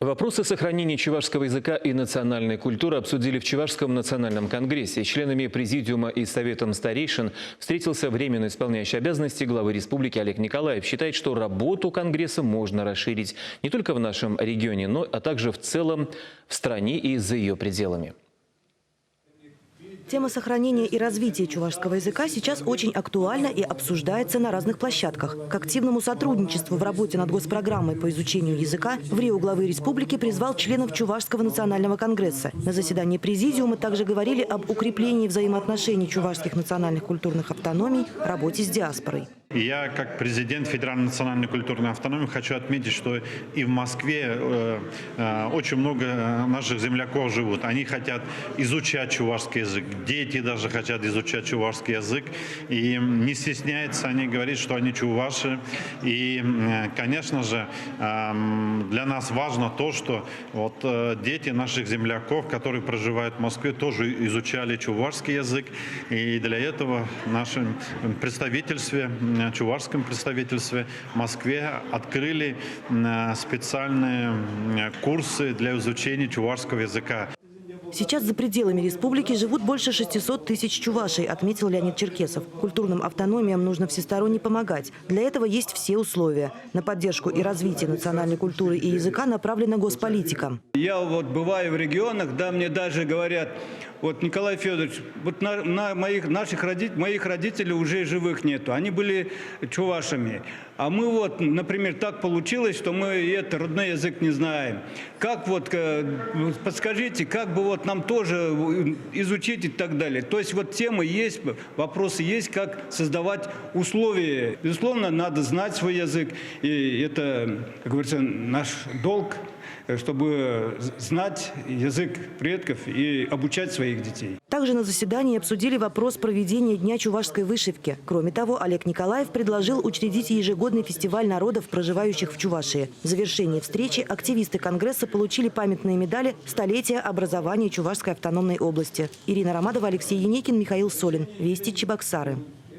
Вопросы сохранения чувашского языка и национальной культуры обсудили в Чувашском национальном конгрессе. Членами президиума и советом старейшин встретился временно исполняющий обязанности главы республики Олег Николаев. Считает, что работу конгресса можно расширить не только в нашем регионе, но также в целом в стране и за ее пределами. Тема сохранения и развития чувашского языка сейчас очень актуальна и обсуждается на разных площадках. К активному сотрудничеству в работе над госпрограммой по изучению языка в Рио главы республики призвал членов Чувашского национального конгресса. На заседании президиума также говорили об укреплении взаимоотношений чувашских национальных культурных автономий, работе с диаспорой. Я, как президент Федеральной национальной культурной автономии, хочу отметить, что и в Москве очень много наших земляков живут. Они хотят изучать чувашский язык. Дети даже хотят изучать чувашский язык. И не стесняются они говорить, что они чуваши. И, конечно же, для нас важно то, что вот дети наших земляков, которые проживают в Москве, тоже изучали чувашский язык. И для этого в нашем представительстве, чувашском представительстве в Москве открыли специальные курсы для изучения чувашского языка. Сейчас за пределами республики живут больше 600 тысяч чувашей, отметил Леонид Черкесов. Культурным автономиям нужно всесторонне помогать. Для этого есть все условия. На поддержку и развитие национальной культуры и языка направлена госполитика. Я вот бываю в регионах, да, мне даже говорят: вот, Николай Федорович, вот моих родителей уже живых нету, они были чувашами. А мы вот, например, так получилось, что мы это родной язык не знаем. Как вот, подскажите, как бы вот нам тоже изучить и так далее. То есть вот темы есть, вопросы есть, как создавать условия. Безусловно, надо знать свой язык, и это, как говорится, наш долг, чтобы знать язык предков и обучать своих детей. Также на заседании обсудили вопрос проведения Дня чувашской вышивки. Кроме того, Олег Николаев предложил учредить ежегодный фестиваль народов, проживающих в Чувашии. В завершении встречи активисты Конгресса получили памятные медали «Столетия образования Чувашской автономной области». Ирина Ромадова, Алексей Енекин, Михаил Солин. Вести, Чебоксары.